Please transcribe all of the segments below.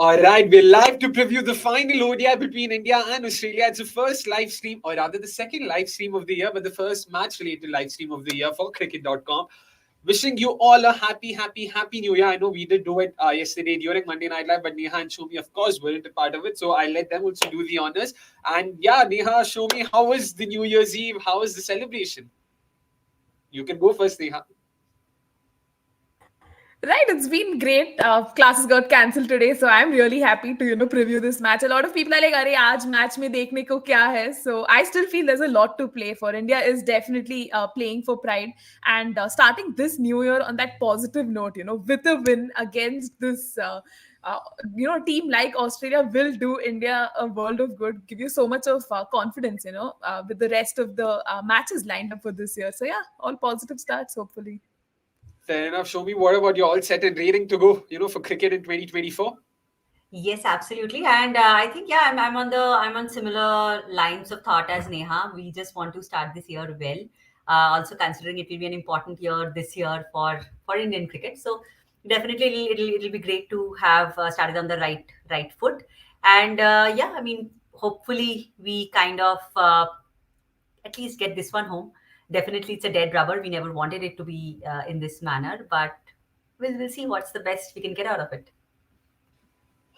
All right, we're live to preview the final ODI between India and Australia. It's the first live stream, or rather the second live stream of the year, but the first match-related live stream of the year for cricket.com. Wishing you all a happy New Year. I know we did do it yesterday during Monday Night Live, but Neha and Shomi, of course, weren't a part of it. So I let them also do the honors. And yeah, Neha, Shomi, how was the New Year's Eve? How was the celebration? You can go first, Neha. Right, it's been great. Classes got cancelled today, so I'm really happy to preview this match. A lot of people are like, "Arey, aaj match mein dekhne ko kya hai?" So I still feel there's a lot to play for. India is definitely playing for pride, and starting this new year on that positive note, with a win against this. Uh, team like Australia will do India a world of good, give you so much of confidence, with the rest of the matches lined up for this year. So yeah, all positive starts, hopefully. Fair enough. Shomi, what about you all set and rating to go, for cricket in 2024? Yes, absolutely, and I think I'm on similar lines of thought as Neha. We just want to start this year well. Also considering it will be an important year this year for Indian cricket, so definitely it'll be great to have started on the right foot. And yeah, I mean, hopefully we kind of at least get this one home. Definitely, it's a dead rubber. We never wanted it to be in this manner, but we'll see what's the best we can get out of it.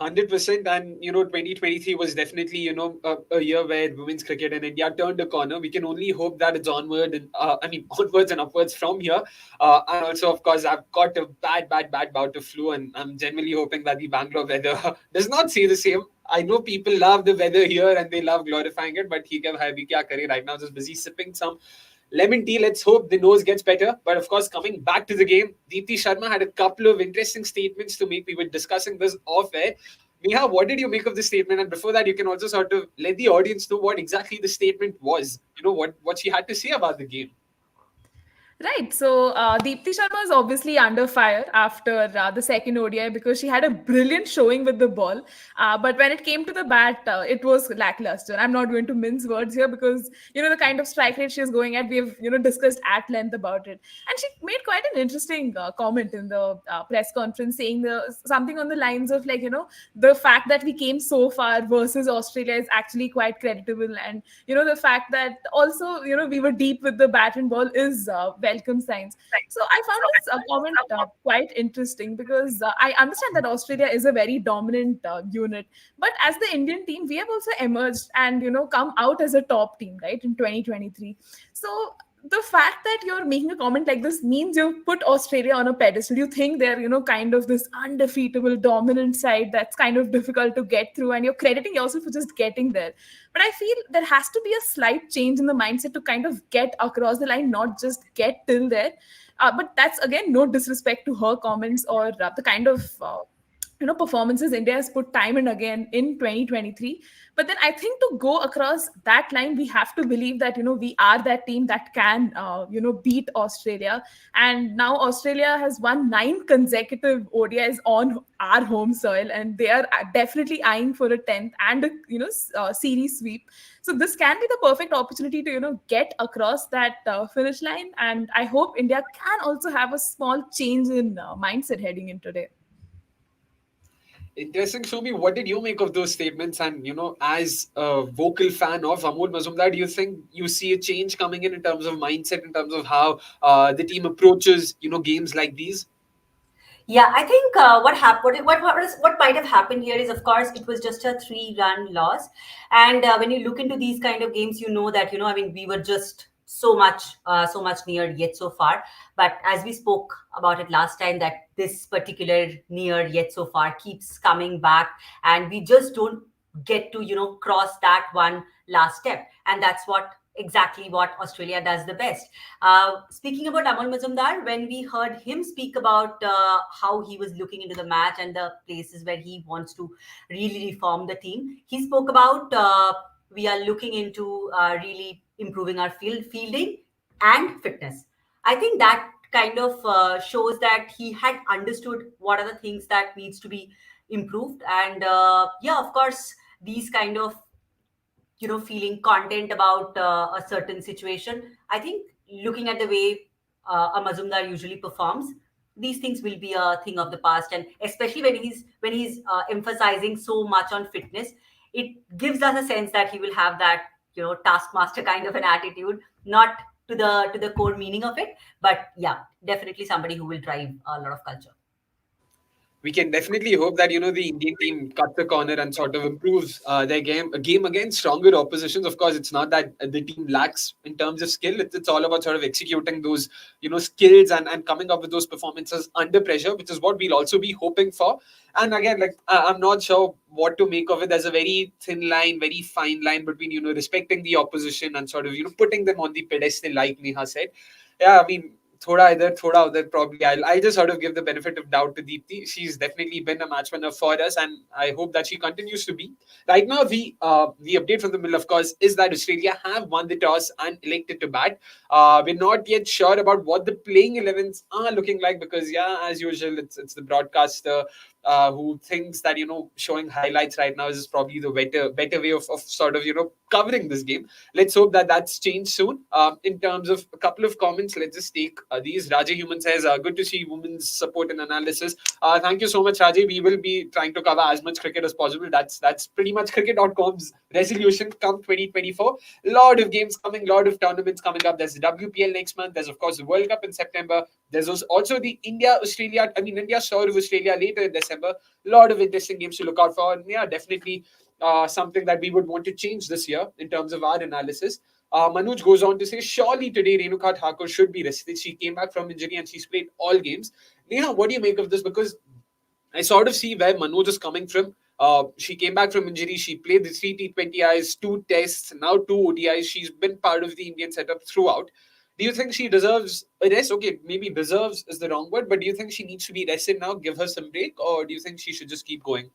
100%. And 2023 was definitely a year where women's cricket in India turned a corner. We can only hope that it's onward and onwards and upwards from here. And also, of course, I've got a bad bout of flu, and I'm genuinely hoping that the Bangalore weather does not stay the same. I know people love the weather here and they love glorifying it, but right now, just busy sipping some lemon tea. Let's hope the nose gets better. But of course, coming back to the game, Deepti Sharma had a couple of interesting statements to make. We were discussing this off air. Neha, what did you make of the statement? And before that, you can also sort of let the audience know what exactly the statement was. What she had to say about the game. Right. So Deepti Sharma is obviously under fire after the second ODI because she had a brilliant showing with the ball. But when it came to the bat, it was lackluster. I'm not going to mince words here because, the kind of strike rate she is going at, we've, discussed at length about it. And she made quite an interesting comment in the press conference saying something on the lines of like, the fact that we came so far versus Australia is actually quite creditable. And, the fact that also, we were deep with the bat and ball is welcome signs. So I found this comment quite interesting because I understand that Australia is a very dominant unit, but as the Indian team, we have also emerged and come out as a top team, right, in 2023. So the fact that you're making a comment like this means you've put Australia on a pedestal. You think they're, kind of this undefeatable, dominant side that's kind of difficult to get through, and you're crediting yourself for just getting there. But I feel there has to be a slight change in the mindset to kind of get across the line, not just get till there. But that's, again, no disrespect to her comments or the kind of performances India has put time and again in 2023. But then I think to go across that line, we have to believe that we are that team that can beat Australia. And now Australia has won 9 consecutive ODIs on our home soil, and they are definitely eyeing for a 10th and a series sweep. So this can be the perfect opportunity to get across that finish line. And I hope India can also have a small change in mindset heading in today. Interesting. Shumi, what did you make of those statements? And, as a vocal fan of Amol Mazumdar, do you think you see a change coming in terms of mindset, in terms of how the team approaches, games like these? Yeah, I think what might have happened here is, of course, it was just a 3-run loss, and when you look into these kind of games, that I mean, we were just so much near yet so far. But as we spoke about it last time, that this particular near yet so far keeps coming back, and we just don't get to cross that one last step, and that's exactly what Australia does the best. Speaking about Amol Mazumdar, when we heard him speak about how he was looking into the match and the places where he wants to really reform the team, he spoke about we are looking into really improving our fielding and fitness. I think that kind of shows that he had understood what are the things that needs to be improved. And yeah, of course, these kind of feeling content about a certain situation. I think looking at the way a Mazumdar usually performs, these things will be a thing of the past. And especially when he's emphasizing so much on fitness, it gives us a sense that he will have that, taskmaster kind of an attitude, not to the core meaning of it, but yeah, definitely somebody who will drive a lot of culture. We can definitely hope that the Indian team cuts the corner and sort of improves their game against stronger oppositions. Of course, it's not that the team lacks in terms of skill. It's all about sort of executing those skills and coming up with those performances under pressure, which is what we'll also be hoping for. And again, like I'm not sure what to make of it. There's a very thin line, very fine line between respecting the opposition and sort of putting them on the pedestal, like Neha said. Yeah, I mean, thoda idhar, thoda udhar, probably. I'll just sort of give the benefit of doubt to Deepti. She's definitely been a match winner for us, and I hope that she continues to be. Right now, the update from the middle, of course, is that Australia have won the toss and elected to bat. We're not yet sure about what the playing 11s are looking like because, yeah, as usual, it's the broadcaster who thinks that showing highlights right now is probably the better way of sort of covering this game. Let's hope that that's changed soon. In terms of a couple of comments, let's just take these. Raja Human says, good to see women's support and analysis. Thank you so much, Raji. We will be trying to cover as much cricket as possible. That's pretty much cricket.com's resolution come 2024. A lot of games coming, a lot of tournaments coming up. There's the WPL next month. There's, of course, the World Cup in September. There's also the India sort of Australia later in December. A lot of interesting games to look out for. And yeah, definitely something that we would want to change this year in terms of our analysis. Manoj goes on to say, surely today Renuka Thakur should be rested. She came back from injury and she's played all games. Neha, what do you make of this? Because I sort of see where Manoj is coming from. She came back from injury. She played the 3 T20Is, 2 tests, now 2 ODIs. She's been part of the Indian setup throughout. Do you think she deserves a rest? Okay, maybe deserves is the wrong word, but do you think she needs to be rested now, give her some break, or do you think she should just keep going?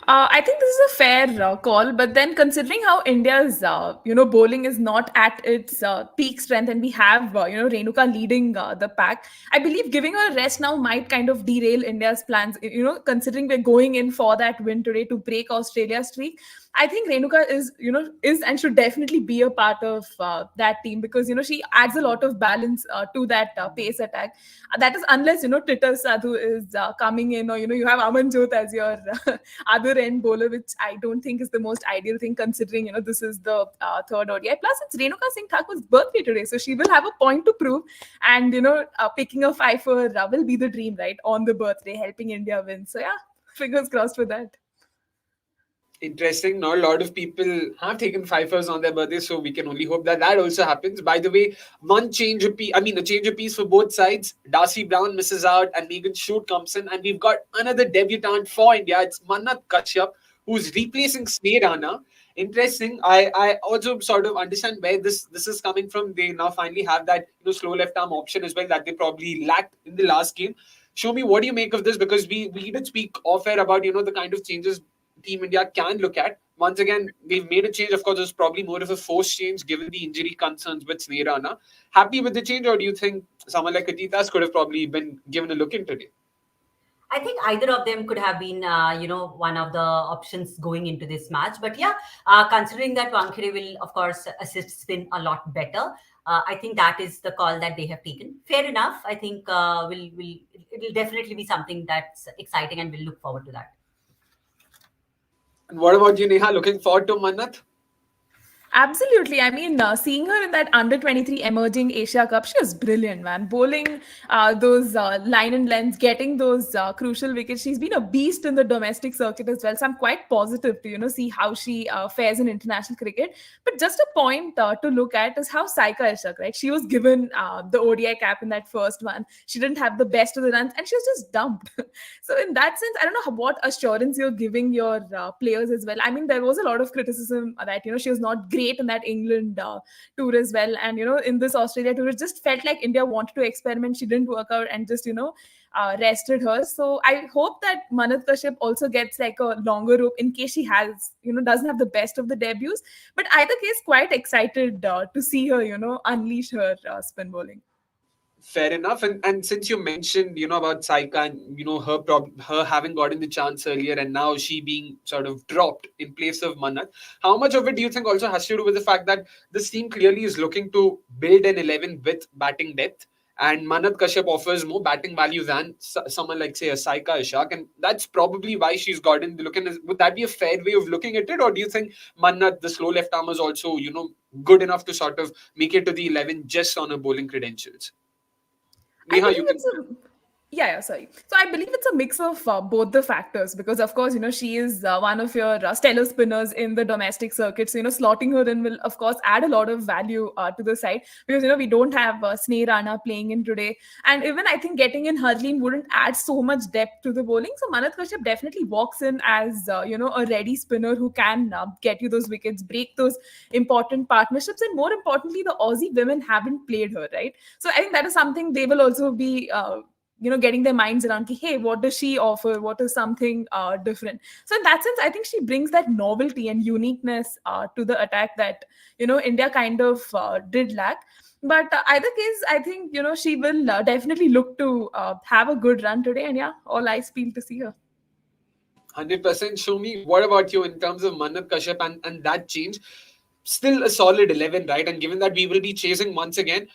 I think this is a fair call, but then considering how India's bowling is not at its peak strength, and we have Renuka leading the pack, I believe giving her a rest now might kind of derail India's plans. Considering we're going in for that win today to break Australia's streak, I think Renuka is and should definitely be a part of that team because she adds a lot of balance to that pace attack. That is unless Titar Sadhu is coming in, or you have Amanjot as your other end bowler, which I don't think is the most ideal thing considering this is the third ODI. Plus, it's Renuka Singh Thakur's birthday today, so she will have a point to prove. And picking a fifer will be the dream, right? On the birthday, helping India win. So yeah, fingers crossed for that. Interesting. Not a lot of people have taken fifers on their birthday, so we can only hope that that also happens. By the way, a change of piece for both sides. Darcy Brown misses out and Megan Shute comes in, and we've got another debutant for India. It's Mannat Kashyap, who's replacing Sneh Rana. Interesting. I also sort of understand where this is coming from. They now finally have that slow left arm option as well that they probably lacked in the last game. Show me, what do you make of this? Because we did speak off air about the kind of changes Team India can look at. Once again, we've made a change. Of course, it's probably more of a forced change given the injury concerns with Sneh Rana. Happy with the change, or do you think someone like Atitas could have probably been given a look in today? I think either of them could have been, one of the options going into this match. But yeah, considering that Wankhede will, of course, assist spin a lot better, I think that is the call that they have taken. Fair enough. I think it'll definitely be something that's exciting, and we'll look forward to that. And what about you, Neha? Looking forward to Mannat? Absolutely. I mean, seeing her in that under-23 emerging Asia Cup, she was brilliant, man. Bowling those line and lengths, getting those crucial wickets. She's been a beast in the domestic circuit as well. So I'm quite positive to, see how she fares in international cricket. But just a point to look at is how Saika Ishak, right? She was given the ODI cap in that first one. She didn't have the best of the runs and she was just dumped. So in that sense, I don't know what assurance you're giving your players as well. I mean, there was a lot of criticism that, she was not great in that England tour as well, and in this Australia tour it just felt like India wanted to experiment. She didn't work out and just rested her. So I hope that Mannat Kashyap also gets like a longer rope in case she has doesn't have the best of the debuts, but either case quite excited to see her unleash her spin bowling. Fair enough. And since you mentioned, about Saika and, her having gotten the chance earlier and now she being sort of dropped in place of Mannat, how much of it do you think also has to do with the fact that this team clearly is looking to build an 11 with batting depth? and Manat Kashyap offers more batting value than someone like, say, a Saika Ishaq, and that's probably why she's gotten the look. And would that be a fair way of looking at it, or do you think Manat, the slow left arm, is also, good enough to sort of make it to the 11 just on her bowling credentials? I Neha, you believe can. it's a yeah, sorry. So I believe it's a mix of both the factors because, of course, she is one of your stellar spinners in the domestic circuit. So, slotting her in will, of course, add a lot of value to the side because, we don't have Sneh Rana playing in today. And even I think getting in Harleen wouldn't add so much depth to the bowling. So, Manat Kashyap definitely walks in as, a ready spinner who can get you those wickets, break those important partnerships. And more importantly, the Aussie women haven't played her, right? So, I think that is something they will also be. Getting their minds around, hey, what does she offer? What is something different? So in that sense, I think she brings that novelty and uniqueness to the attack that, India kind of did lack. But either case, I think, she will definitely look to have a good run today. And yeah, all eyes peeled to see her. 100%. Show me, what about you in terms of Manat Kashyap and that change? Still a solid 11, right? And given that we will be chasing once again,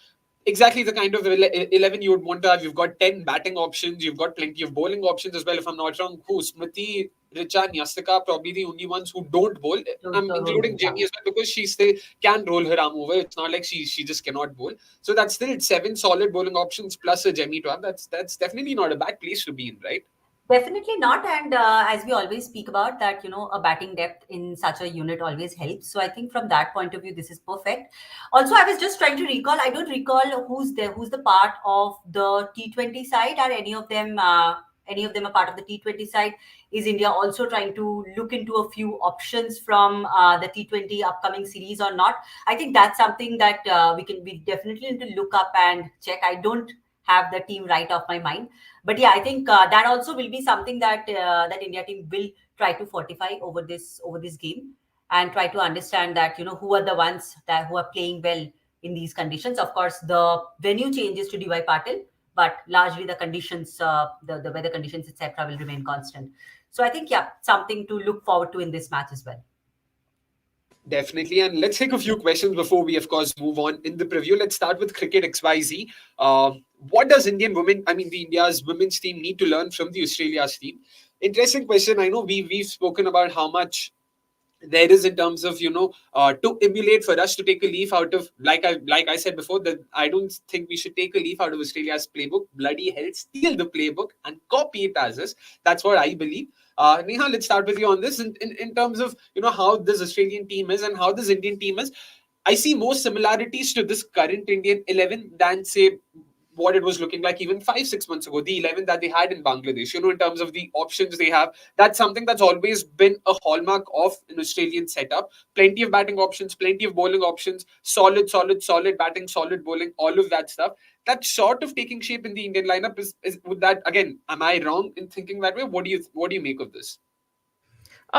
exactly the kind of 11 you would want to have. You've got 10 batting options, you've got plenty of bowling options as well. If I'm not wrong, who? Smriti, Richa, and Yastika, probably the only ones who don't bowl. I'm including Yeah. Jamie as well because she still can roll her arm over. It's not like she just cannot bowl. So that's still 7 solid bowling options plus a Jamie to have. That's definitely not a bad place to be in, right? Definitely not. And as we always speak about that, a batting depth in such a unit always helps. So I think from that point of view, this is perfect. Also, I was just trying to recall, I don't recall who's there, who's the part of the T20 side. Are any of them a part of the T20 side? Is India also trying to look into a few options from the T20 upcoming series or not? I think that's something that we definitely need to look up and check. I don't have the team right off my mind, but yeah, I think that also will be something that India team will try to fortify over this game and try to understand that who are the ones that who are playing well in these conditions. Of course, the venue changes to DY Patil, but largely the conditions, the weather conditions, etc., will remain constant. So I think, yeah, something to look forward to in this match as well. Definitely. And let's take a few questions before we, of course, move on in the preview. Let's start with Cricket XYZ. What does the India's women's team need to learn from the Australia's team? Interesting question. I know we've spoken about how much there is in terms of to emulate, for us to take a leaf out of, like I said before, that I don't think we should take a leaf out of Australia's playbook. Bloody hell, steal the playbook and copy it as is. That's what I believe. Neha, let's start with you on this in terms of how this Australian team is and how this Indian team is. I see more similarities to this current Indian 11 than, say, what it was looking like even 5-6 months ago, the 11 that they had in Bangladesh, in terms of the options they have. That's something that's always been a hallmark of an Australian setup. Plenty of batting options, plenty of bowling options, solid batting, solid bowling, all of that stuff. That's sort of taking shape in the Indian lineup. Is would that, again, am I wrong in thinking that way? What do you make of this?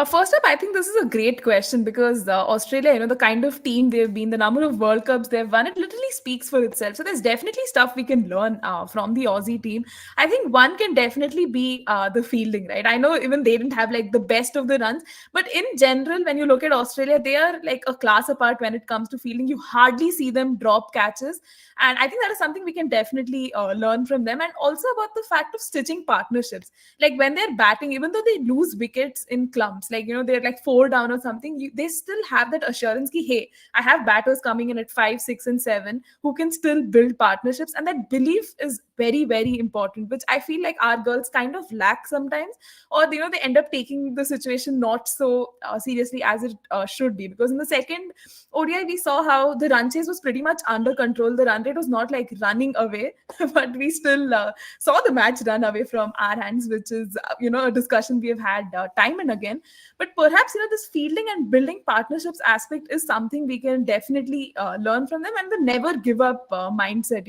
First up, I think this is a great question because Australia, the kind of team they've been, the number of World Cups they've won, it literally speaks for itself. So there's definitely stuff we can learn from the Aussie team. I think one can definitely be the fielding, right? I know even they didn't have like the best of the runs, but in general, when you look at Australia, they are like a class apart when it comes to fielding. You hardly see them drop catches. And I think that is something we can definitely learn from them. And also about the fact of stitching partnerships. Like when they're batting, even though they lose wickets in clumps, like they're like 4 down or something, they still have that assurance ki, hey, I have batters coming in at 5, 6 and 7 who can still build partnerships, and that belief is very, very important, which I feel like our girls kind of lack sometimes, or they end up taking the situation not so seriously as it should be, because in the second ODI we saw how the run chase was pretty much under control. The run rate was not like running away but we still saw the match run away from our hands, which is a discussion we have had time and again. But perhaps this fielding and building partnerships aspect is something we can definitely learn from them, and the never give up mindset,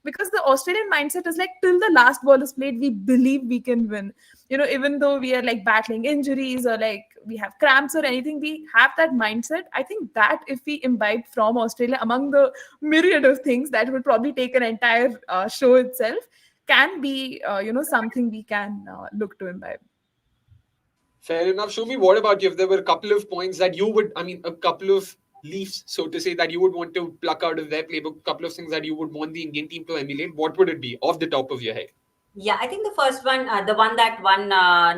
because the Australian mindset is like till the last ball is played, we believe we can win. Even though we are like battling injuries or like we have cramps or anything, we have that mindset. I think that if we imbibe from Australia, among the myriad of things that would probably take an entire show itself, can be something we can look to imbibe. Fair enough. Show me, what about you? If there were a couple of points that you would, a couple of leaves, so to say, that you would want to pluck out of their playbook? Couple of things that you would want the Indian team to emulate. What would it be off the top of your head? Yeah, I think the first one, the one that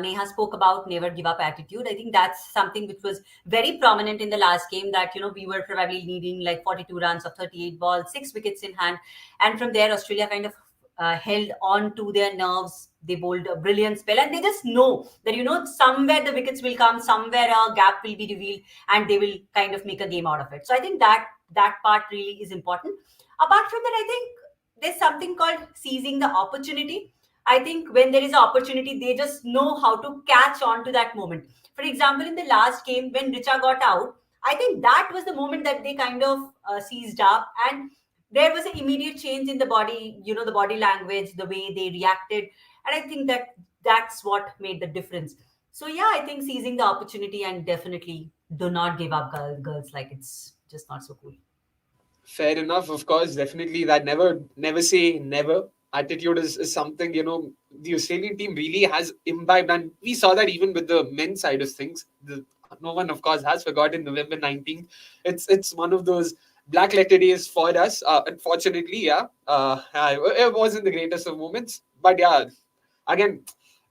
Neha spoke about, never give up attitude. I think that's something which was very prominent in the last game. That we were probably needing like 42 runs of 38 balls, 6 wickets in hand, and from there Australia kind of held on to their nerves. They bowled a brilliant spell, and they just know that somewhere the wickets will come, somewhere a gap will be revealed, and they will kind of make a game out of it. So I think that part really is important. Apart from that, I think there's something called seizing the opportunity. I think when there is an opportunity, they just know how to catch on to that moment. For example, in the last game, when Richa got out, I think that was the moment that they kind of seized up, and there was an immediate change in the body, the body language, the way they reacted. And I think that's what made the difference. So, yeah, I think seizing the opportunity, and definitely do not give up, girls. Like, it's just not so cool. Fair enough, of course. Definitely that never say never attitude is something, the Australian team really has imbibed. And we saw that even with the men's side of things. No one, of course, has forgotten November 19th. It's one of those black letter days for us. Unfortunately, yeah. It wasn't the greatest of moments. But yeah, again,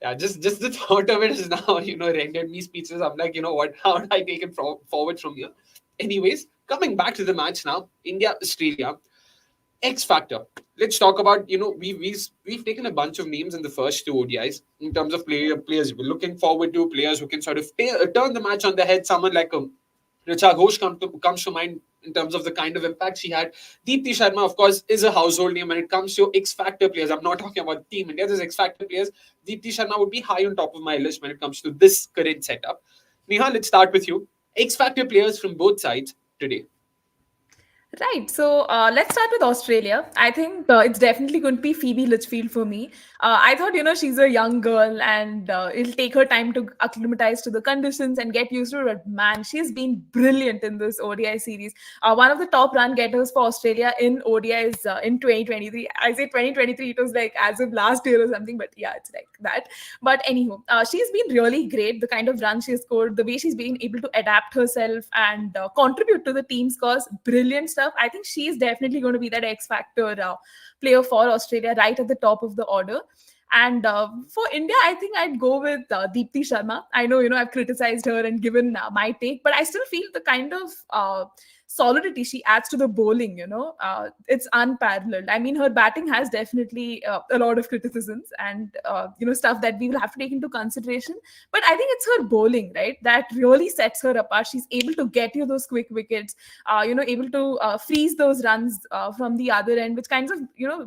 yeah, just the thought of it is now, rendered me speechless. I'm like, what? How do I take it forward from here? Anyways, coming back to the match now, India Australia. X factor. Let's talk about, we've taken a bunch of names in the first two ODIs in terms of players we're looking forward to, players who can sort of turn the match on their head. Someone like Richa Ghosh comes to mind in terms of the kind of impact she had. Deepti Sharma, of course, is a household name when it comes to X factor players. I'm not talking about Team India. There's X factor players. Deepti Sharma would be high on top of my list when it comes to this current setup. Neha, let's start with you. X factor players from both sides today. Right. So let's start with Australia. I think it's definitely going to be Phoebe Litchfield for me. I thought, she's a young girl and it'll take her time to acclimatize to the conditions and get used to it. But man, she's been brilliant in this ODI series. One of the top run getters for Australia in ODIs in 2023. I say 2023, it was like as of last year or something, but yeah, it's like that. But anywho, she's been really great. The kind of run she scored, the way she's been able to adapt herself and contribute to the team's cause, brilliant stuff. I think she's definitely going to be that X factor player for Australia, right at the top of the order. And for India, I think I'd go with Deepti Sharma. I know, I've criticized her and given my take, but I still feel the kind of solidity she adds to the bowling, it's unparalleled. I mean, her batting has definitely a lot of criticisms and, stuff that we will have to take into consideration. But I think it's her bowling, right, that really sets her apart. She's able to get you those quick wickets, able to freeze those runs from the other end, which kinds of,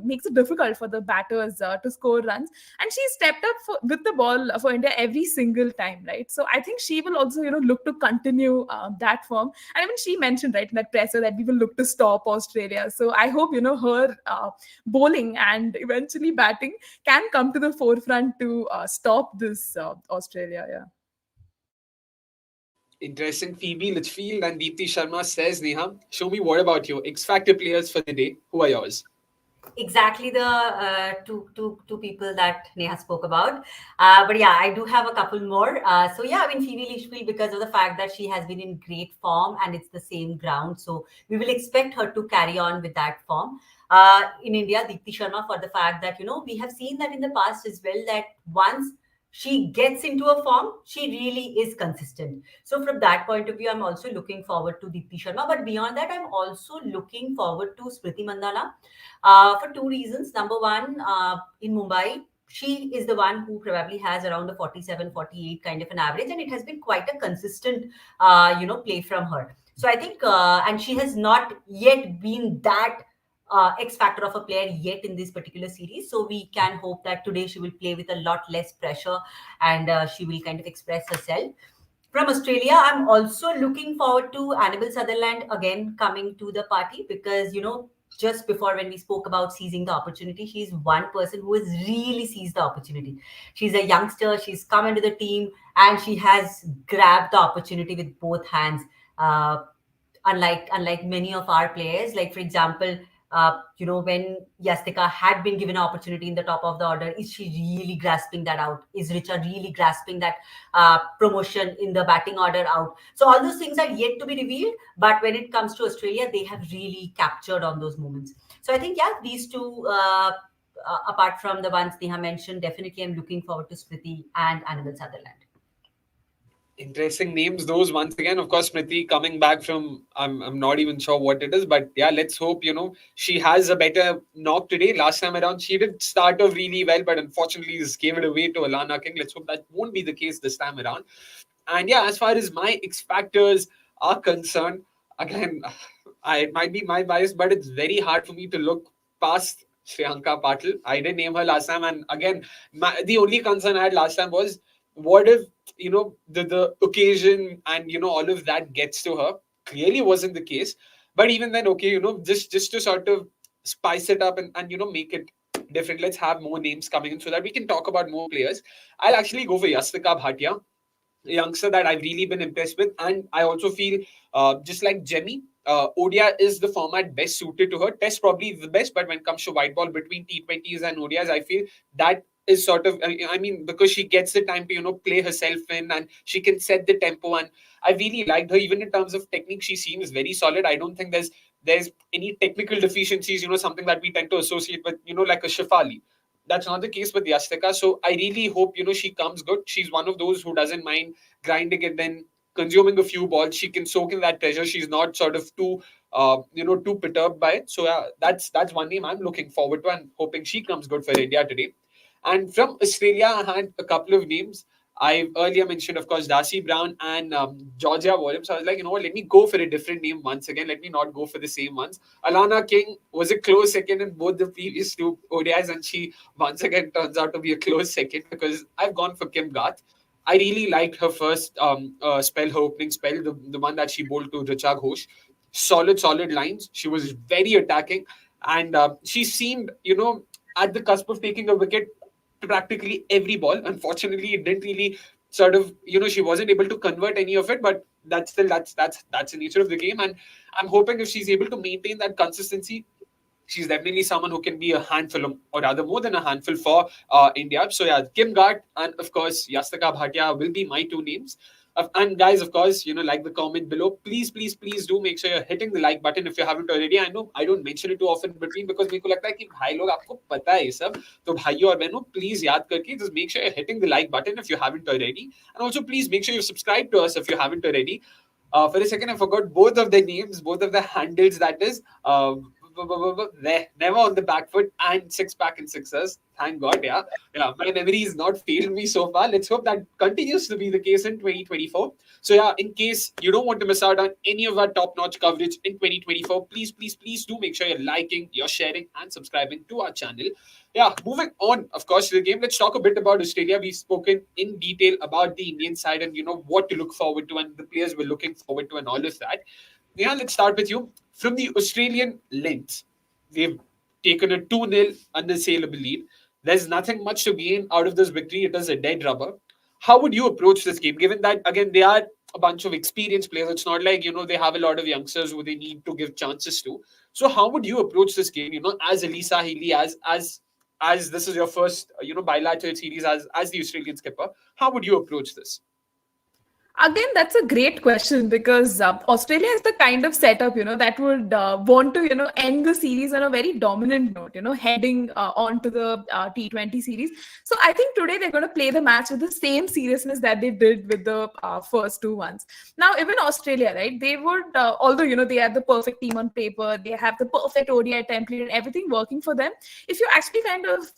makes it difficult for the batters to score runs. And she stepped up with the ball for India every single time, right? So I think she will also, look to continue that form. And even she mentioned, right, in that presser that we will look to stop Australia. So I hope, her bowling and eventually batting can come to the forefront to stop this Australia. Yeah. Interesting. Phoebe Litchfield and Deepti Sharma says, Neha, show me what about you? X Factor players for the day. Who are yours? Exactly the two people that Neha spoke about. But yeah, I do have a couple more. So yeah, I mean Phoebe Litchfield, because of the fact that she has been in great form and it's the same ground. So we will expect her to carry on with that form. In India, Deepti Sharma, for the fact that, we have seen that in the past as well, that once she gets into a form, she really is consistent. So from that point of view, I'm also looking forward to Deepti Sharma. But beyond that, I'm also looking forward to Smriti Mandhana for two reasons. Number one, in Mumbai, she is the one who probably has around a 47, 48 kind of an average, and it has been quite a consistent, play from her. So I think, and she has not yet been that X factor of a player yet in this particular series. So we can hope that today she will play with a lot less pressure and she will kind of express herself. From Australia, I'm also looking forward to Annabelle Sutherland again coming to the party because, just before when we spoke about seizing the opportunity, she's one person who has really seized the opportunity. She's a youngster, she's come into the team and she has grabbed the opportunity with both hands. Unlike many of our players, like for example, When Yastika had been given an opportunity in the top of the order, is she really grasping that out? Is Richa really grasping that promotion in the batting order out? So all those things are yet to be revealed. But when it comes to Australia, they have really captured on those moments. So I think, yeah, these two, apart from the ones Neha mentioned, definitely I'm looking forward to Smriti and Annabelle Sutherland. Interesting names, those once again. Of course, Smriti coming back from, I'm not even sure what it is, but yeah, let's hope, she has a better knock today. Last time around, she did start off really well, but unfortunately, just gave it away to Alana King. Let's hope that won't be the case this time around. And yeah, as far as my X factors are concerned, again, it might be my bias, but it's very hard for me to look past Shriyanka Patil. I did name her last time, and again, the only concern I had last time was, what if the occasion and all of that gets to her? Clearly wasn't the case, but even then, okay, just to sort of spice it up and make it different. Let's have more names coming in so that we can talk about more players. I'll actually go for Yastika Bhatia, a youngster that I've really been impressed with. And I also feel, just like Jemmy, ODI is the format best suited to her. Test probably the best, but when it comes to white ball between T20s and ODIs, I feel that is sort of, I mean, because she gets the time to, play herself in and she can set the tempo. And I really liked her, even in terms of technique, she seems very solid. I don't think there's any technical deficiencies, something that we tend to associate with, like a Shifali. That's not the case with Yastika. So I really hope, she comes good. She's one of those who doesn't mind grinding it, then consuming a few balls. She can soak in that pressure. She's not sort of too perturbed by it. So yeah, that's one name I'm looking forward to and hoping she comes good for India today. And from Australia, I had a couple of names. I earlier mentioned, of course, Darcy Brown and Georgia Williams. So I was like, what, let me go for a different name once again. Let me not go for the same ones. Alana King was a close second in both the previous two ODIs, and she once again turns out to be a close second because I've gone for Kim Garth. I really liked her first spell, her opening spell, the one that she bowled to Richa Ghosh. Solid lines. She was very attacking, and she seemed, at the cusp of taking a wicket to practically every ball. Unfortunately, it didn't really sort of, she wasn't able to convert any of it, but that's the nature of the game. And I'm hoping if she's able to maintain that consistency, she's definitely someone who can be a handful, or rather more than a handful for India. So yeah, Kim Gart and of course Yastika Bhatia will be my two names. And guys, of course, like the comment below. Please do make sure you're hitting the like button if you haven't already. I know I don't mention it too often in between because मेरे को लगता है कि भाई लोग आपको पता है ये सब. तो भाइयों और बहनों, please याद करके just make sure you're hitting the like button if you haven't already. And also please make sure you subscribe to us if you haven't already. For a second, I forgot both of their names, both of the handles. That is, never on the back foot and six pack and sixers. Thank God, yeah. My memory has not failed me so far. Let's hope that continues to be the case in 2024. So yeah, in case you don't want to miss out on any of our top-notch coverage in 2024, please do make sure you're liking, you're sharing, and subscribing to our channel. Yeah, moving on, of course, to the game. Let's talk a bit about Australia. We've spoken in detail about the Indian side and what to look forward to and the players we're looking forward to and all of that. Yeah, let's start with you. From the Australian lens, they've taken a 2-0 unassailable lead. There's nothing much to gain out of this victory. It is a dead rubber. How would you approach this game, given that, again, they are a bunch of experienced players? It's not like, they have a lot of youngsters who they need to give chances to. So how would you approach this game, as Elisa Healy, as this is your first, bilateral series as the Australian skipper? How would you approach this? Again, that's a great question because Australia is the kind of setup, that would want to, end the series on a very dominant note, heading on to the T20 series. So I think today they're going to play the match with the same seriousness that they did with the first two ones. Now, even Australia, right, they would, although, they have the perfect team on paper, they have the perfect ODI template and everything working for them. If you actually kind of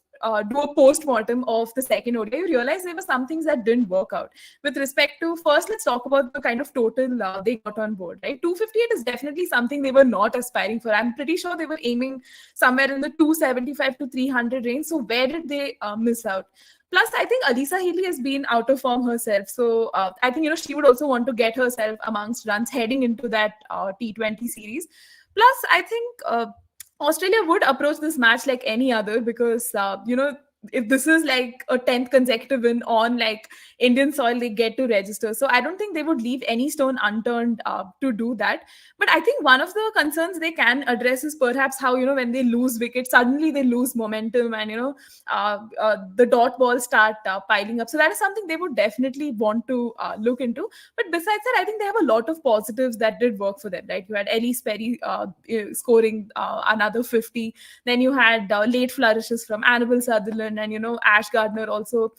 do a post-mortem of the second ODI, you realize there were some things that didn't work out. With respect to, first, let's talk about the kind of total they got on board, right? 258 is definitely something they were not aspiring for. I'm pretty sure they were aiming somewhere in the 275 to 300 range. So where did they miss out? Plus, I think Elisa Healy has been out of form herself. So I think, she would also want to get herself amongst runs heading into that T20 series. Plus, I think Australia would approach this match like any other because, if this is like a 10th consecutive win on like Indian soil, they get to register. So I don't think they would leave any stone unturned to do that. But I think one of the concerns they can address is perhaps how, when they lose wickets, suddenly they lose momentum, and the dot balls start piling up. So that is something they would definitely want to look into. But besides that, I think they have a lot of positives that did work for them, right? You had Elise Perry scoring another 50. Then you had late flourishes from Annabelle Sutherland, and Ash Gardner also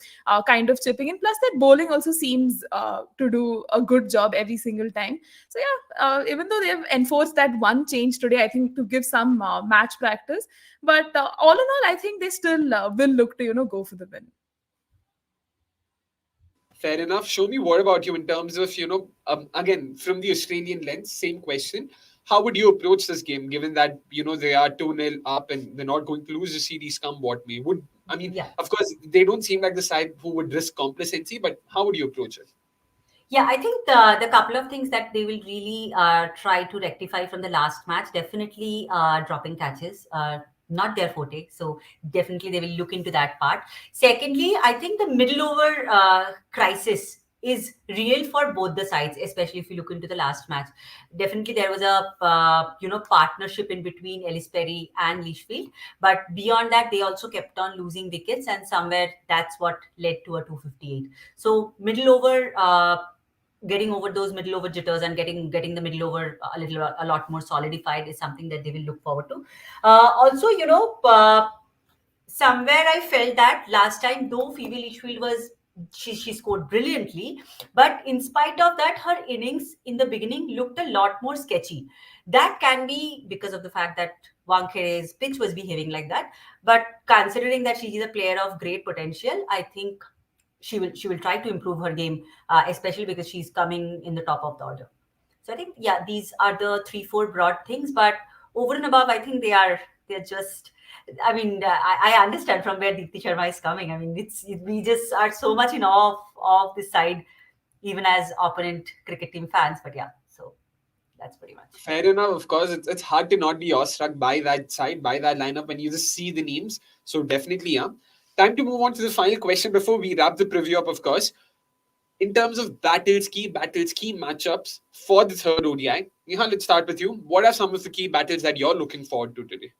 kind of chipping in. Plus, that bowling also seems to do a good job every single time. So yeah, even though they've enforced that one change today, I think to give some match practice. But all in all, I think they still will look to go for the win. Fair enough. Show me, what about you in terms of, again, from the Australian lens, same question. How would you approach this game, given that, they are 2-0 up and they're not going to lose the series come what may? Yeah. Of course, they don't seem like the side who would risk complacency, but how would you approach it? Yeah, I think the couple of things that they will really try to rectify from the last match, definitely dropping catches, not their forte. So definitely they will look into that part. Secondly, I think the middle over crisis is real for both the sides, especially if you look into the last match. Definitely there was a partnership in between Ellis Perry and Lichfield, but beyond that they also kept on losing wickets, and somewhere that's what led to a 258. So middle over. Getting over those middle over jitters and getting the middle over a lot more solidified is something that they will look forward to. Also, somewhere I felt that last time, though Phoebe Litchfield she scored brilliantly, but in spite of that, her innings in the beginning looked a lot more sketchy. That can be because of the fact that Wankere's pitch was behaving like that. But considering that she is a player of great potential, I think she will try to improve her game, especially because she's coming in the top of the order. So I think, yeah, these are the 3-4 broad things, but over and above, I think they're just. I mean, I understand from where Deepti Sharma is coming. I mean, we just are so much in awe of this side, even as opponent cricket team fans. But yeah, so that's pretty much. Fair enough. Of course, it's hard to not be awestruck by that side, by that lineup when you just see the names. So definitely, yeah. Time to move on to the final question before we wrap the preview up, of course. In terms of key matchups for the third ODI, Nihal, let's start with you. What are some of the key battles that you're looking forward to today?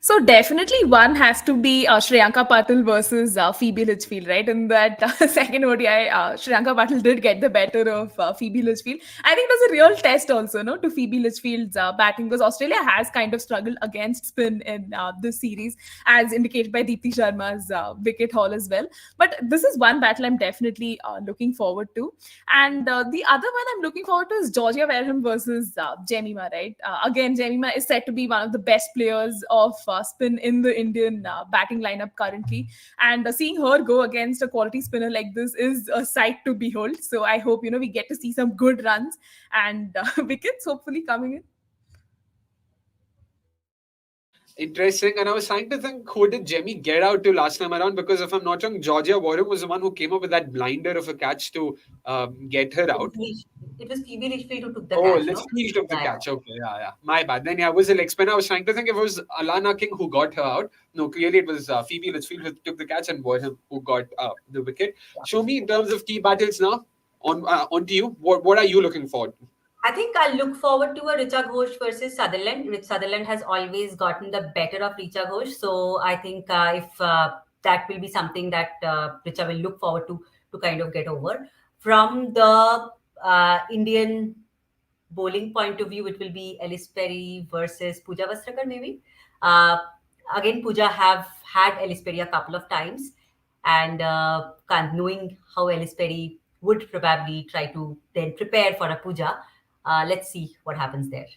So definitely one has to be Shreyanka Patil versus Phoebe Litchfield, right? In that second ODI, Shreyanka Patil did get the better of Phoebe Litchfield. I think it was a real test also, no, to Phoebe Litchfield's batting, because Australia has kind of struggled against spin in this series, as indicated by Deepti Sharma's wicket haul as well. But this is one battle I'm definitely looking forward to. And the other one I'm looking forward to is Georgia Wareham versus Jemima, right? Again, Jemima is said to be one of the best players of spin in the Indian batting lineup currently, and seeing her go against a quality spinner like this is a sight to behold. So I hope we get to see some good runs and wickets hopefully coming in. Interesting. And I was trying to think, who did Jemmy get out to last time around? Because if I'm not wrong, Georgia Warren was the one who came up with that blinder of a catch to get her out. It was Phoebe Litchfield who took the Oh, catch, no? Litchfield took the catch. Okay, yeah. My bad. Then, yeah, it was a leg spinner. I was trying to think if it was Alana King who got her out. No, clearly it was Phoebe Litchfield who took the catch and Warren who got the wicket. Show me in terms of key battles now. On to you. What are you looking forward to? I think I'll look forward to a Richa Ghosh versus Sutherland. Rich Sutherland has always gotten the better of Richa Ghosh. So I think if that will be something that Richa will look forward to kind of get over. From the Indian bowling point of view, it will be Ellis Perry versus Pooja Vastrakar maybe. Again, Pooja have had Ellis Perry a couple of times. And knowing how Ellis Perry would probably try to then prepare for a Pooja, let's see what happens there.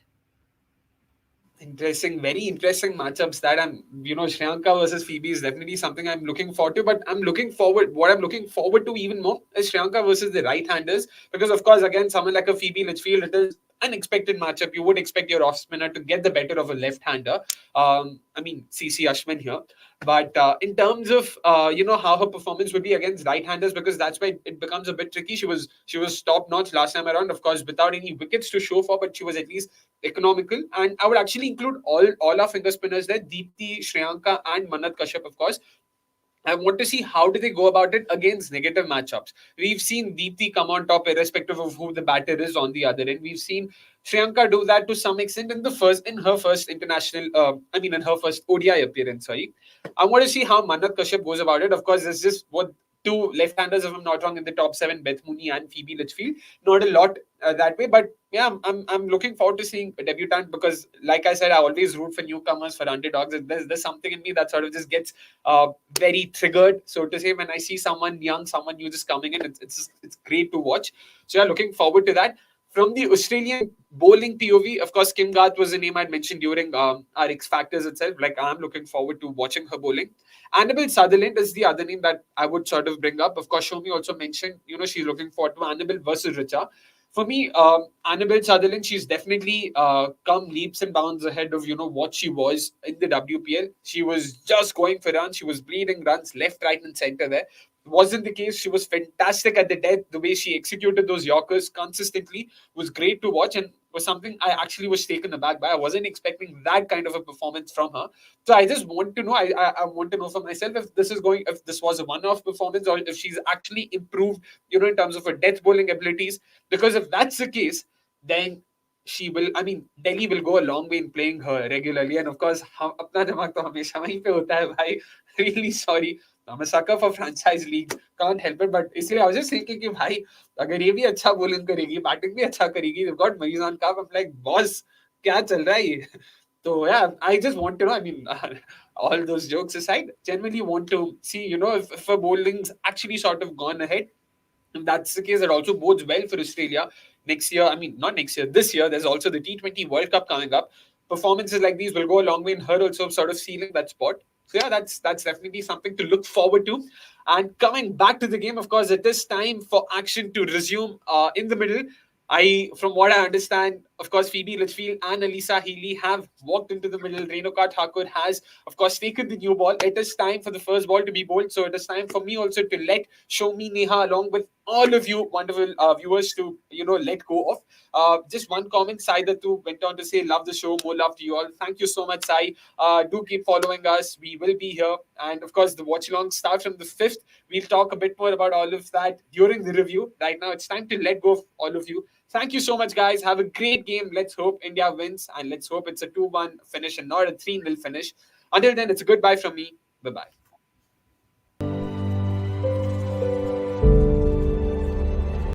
Interesting, very interesting matchups that Shreyanka versus Phoebe is definitely something I'm looking forward to. But what I'm looking forward to even more is Shreyanka versus the right-handers. Because, of course, again, someone like a Phoebe Litchfield, it is an expected matchup. You would expect your off spinner to get the better of a left-hander. CC Ashwin here. But in terms of how her performance would be against right-handers, because that's why it becomes a bit tricky. She was top-notch last time around, of course, without any wickets to show for, but she was at least economical. And I would actually include all our finger spinners there: Deepti, Shreyanka, and Manat Kashyap, of course. I want to see how do they go about it against negative matchups. We've seen Deepthi come on top irrespective of who the batter is on the other end. We've seen Shriyanka do that to some extent in her first international, in her first ODI appearance. Sorry, I want to see how Manat Kashyap goes about it. Of course, there's just what two left-handers, if I'm not wrong, in the top seven: Beth Mooney and Phoebe Litchfield. Not a lot that way, but yeah, I'm looking forward to seeing a debutant because, like I said, I always root for newcomers, for underdogs. There's something in me that sort of just gets very triggered, so to say, when I see someone young, someone new just coming in. It's great to watch. So yeah, looking forward to that. From the Australian bowling POV, of course, Kim Garth was the name I'd mentioned during our X Factors itself. Like, I'm looking forward to watching her bowling. Annabelle Sutherland is the other name that I would sort of bring up. Of course, Shomi also mentioned, she's looking forward to Annabelle versus Richa. For me, Annabelle Sutherland, she's definitely come leaps and bounds ahead of what she was in the WPL. She was just going for runs. She was bleeding runs left, right, and center there. Wasn't the case. She was fantastic at the death. The way she executed those Yorkers consistently was great to watch and was something I actually was taken aback by. I wasn't expecting that kind of a performance from her. So I just want to know. I want to know for myself if this was a one-off performance or if she's actually improved, in terms of her death bowling abilities. Because if that's the case, then she will. I mean, Delhi will go a long way in playing her regularly. And of course, अपना दिमाग तो हमेशा वहीं पे होता है भाई. Really sorry. I'm a sucker for franchise leagues. Can't help it. But इसलिए I was just thinking कि भाई अगर ये भी अच्छा bowling करेगी, batting भी अच्छा करेगी, they've got Marizan Cup. I'm like, boss, क्या चल रहा है ये? So yeah, I just want to know. I mean, all those jokes aside, genuinely want to see, if a bowling's actually sort of gone ahead. If that's the case, that also bodes well for Australia next year. I mean, not next year, this year. There's also the T20 World Cup coming up. Performances like these will go a long way in her also sort of sealing that spot. So yeah, that's definitely something to look forward to. And coming back to the game, of course, it is time for action to resume in the middle. From what I understand, of course, Phoebe Litchfield and Elisa Healy have walked into the middle. Renuka Thakur has, of course, taken the new ball. It is time for the first ball to be bowled. So it is time for me also to let Shomi, Neha, along with all of you wonderful viewers to, let go of. Just one comment, Sai Dattu went on to say, love the show, more love to you all. Thank you so much, Sai. Do keep following us. We will be here. And of course, the watch along starts from the 5th. We'll talk a bit more about all of that during the review. Right now, it's time to let go of all of you. Thank you so much, guys. Have a great game. Let's hope India wins and let's hope it's a 2-1 finish and not a 3-0 finish. Until then, it's a goodbye from me. Bye bye.